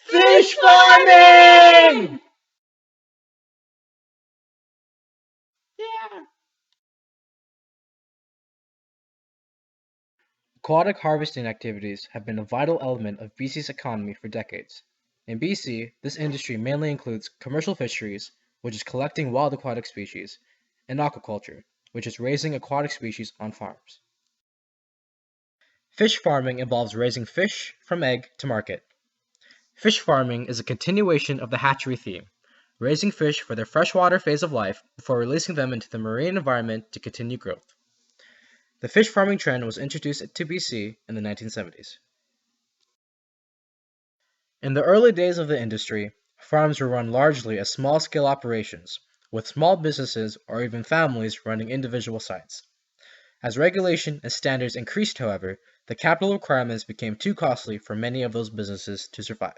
Fish farming! Aquatic harvesting activities have been a vital element of BC's economy for decades. In BC, this industry mainly includes commercial fisheries, which is collecting wild aquatic species, and aquaculture, which is raising aquatic species on farms. Fish farming involves raising fish from egg to market. Fish farming is a continuation of the hatchery theme, raising fish for their freshwater phase of life before releasing them into the marine environment to continue growth. The fish farming trend was introduced to BC in the 1970s. In the early days of the industry, farms were run largely as small-scale operations, with small businesses or even families running individual sites. As regulation and standards increased, however, the capital requirements became too costly for many of those businesses to survive.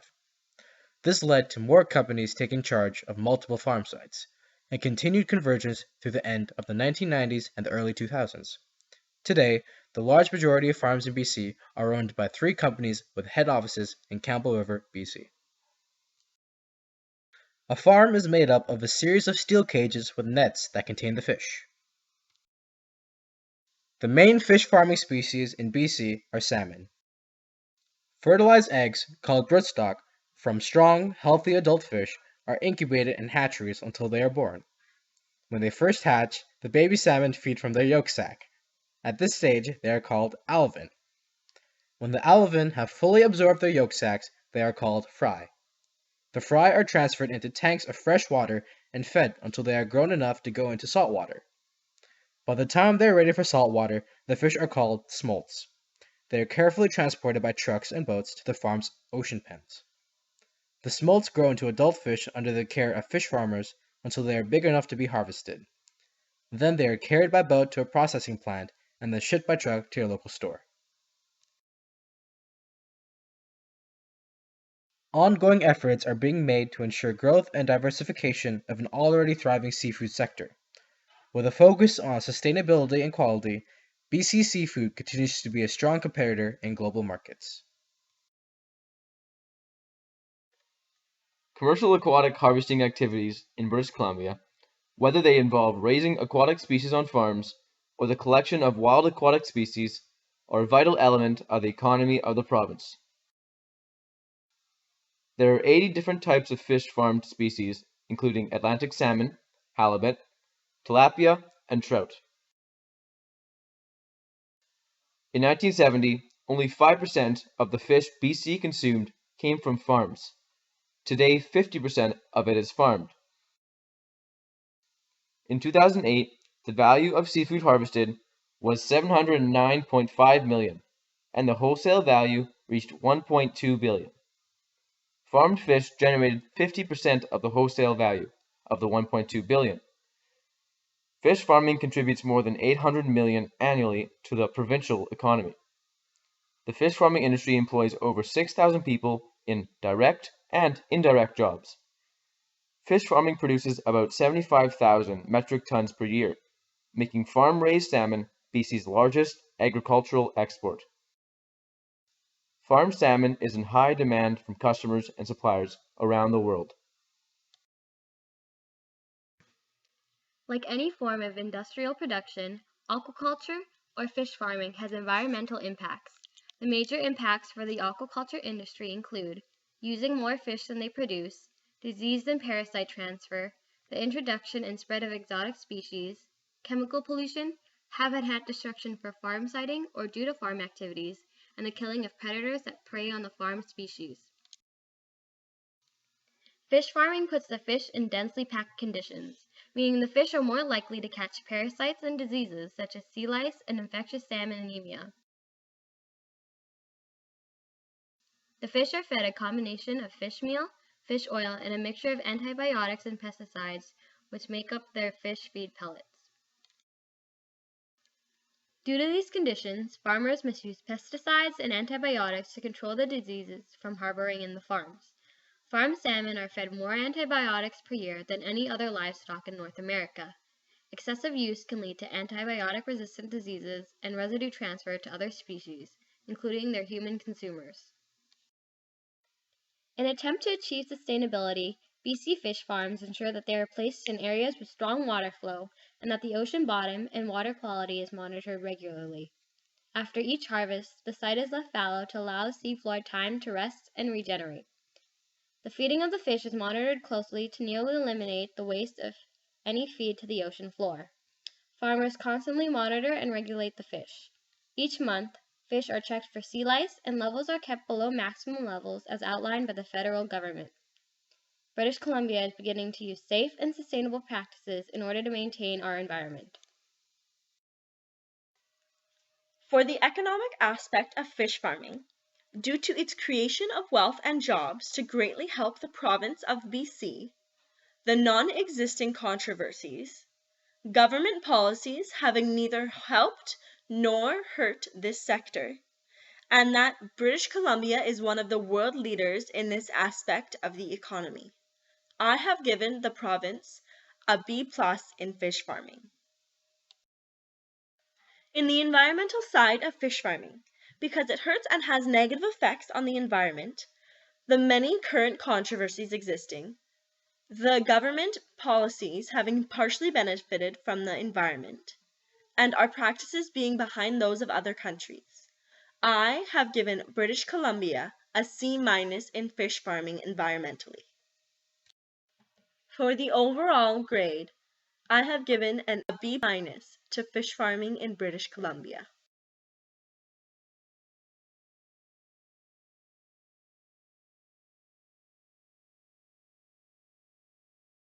This led to more companies taking charge of multiple farm sites, and continued convergence through the end of the 1990s and the early 2000s. Today, the large majority of farms in BC are owned by 3 companies with head offices in Campbell River, BC. A farm is made up of a series of steel cages with nets that contain the fish. The main fish farming species in BC are salmon. Fertilized eggs, called broodstock, from strong, healthy adult fish are incubated in hatcheries until they are born. When they first hatch, the baby salmon feed from their yolk sac. At this stage, they are called alevin. When the alevin have fully absorbed their yolk sacs, they are called fry. The fry are transferred into tanks of fresh water and fed until they are grown enough to go into salt water. By the time they are ready for salt water, the fish are called smolts. They are carefully transported by trucks and boats to the farm's ocean pens. The smolts grow into adult fish under the care of fish farmers until they are big enough to be harvested. Then they are carried by boat to a processing plant and then shipped by truck to your local store. Ongoing efforts are being made to ensure growth and diversification of an already thriving seafood sector. With a focus on sustainability and quality, BC Seafood continues to be a strong competitor in global markets. Commercial aquatic harvesting activities in British Columbia, whether they involve raising aquatic species on farms or the collection of wild aquatic species, are a vital element of the economy of the province. There are 80 different types of fish farmed species, including Atlantic salmon, halibut, tilapia, and trout. In 1970, only 5% of the fish BC consumed came from farms. Today, 50% of it is farmed. In 2008, the value of seafood harvested was $709.5 million, and the wholesale value reached $1.2 billion. Farmed fish generated 50% of the wholesale value of the $1.2 billion. Fish farming contributes more than $800 million annually to the provincial economy. The fish farming industry employs over 6,000 people in direct and indirect jobs. Fish farming produces about 75,000 metric tons per year, making farm-raised salmon BC's largest agricultural export. Farmed salmon is in high demand from customers and suppliers around the world. Like any form of industrial production, aquaculture or fish farming has environmental impacts. The major impacts for the aquaculture industry include using more fish than they produce, disease and parasite transfer, the introduction and spread of exotic species, chemical pollution, habitat destruction for farm siting or due to farm activities, and the killing of predators that prey on the farm species. Fish farming puts the fish in densely packed conditions, meaning the fish are more likely to catch parasites and diseases such as sea lice and infectious salmon anemia. The fish are fed a combination of fish meal, fish oil, and a mixture of antibiotics and pesticides, which make up their fish feed pellets. Due to these conditions, farmers must use pesticides and antibiotics to control the diseases from harboring in the farms. Farm salmon are fed more antibiotics per year than any other livestock in North America. Excessive use can lead to antibiotic-resistant diseases and residue transfer to other species, including their human consumers. In an attempt to achieve sustainability, BC fish farms ensure that they are placed in areas with strong water flow and that the ocean bottom and water quality is monitored regularly. After each harvest, the site is left fallow to allow the seafloor time to rest and regenerate. The feeding of the fish is monitored closely to nearly eliminate the waste of any feed to the ocean floor. Farmers constantly monitor and regulate the fish. Each month, fish are checked for sea lice and levels are kept below maximum levels as outlined by the federal government. British Columbia is beginning to use safe and sustainable practices in order to maintain our environment. For the economic aspect of fish farming, due to its creation of wealth and jobs to greatly help the province of BC, the non-existing controversies, government policies having neither helped nor hurt this sector, and that British Columbia is one of the world leaders in this aspect of the economy, I have given the province a B+ in fish farming. In the environmental side of fish farming, because it hurts and has negative effects on the environment, the many current controversies existing, the government policies having partially benefited from the environment, and our practices being behind those of other countries, I have given British Columbia a C- in fish farming environmentally. For the overall grade, I have given a B- to fish farming in British Columbia.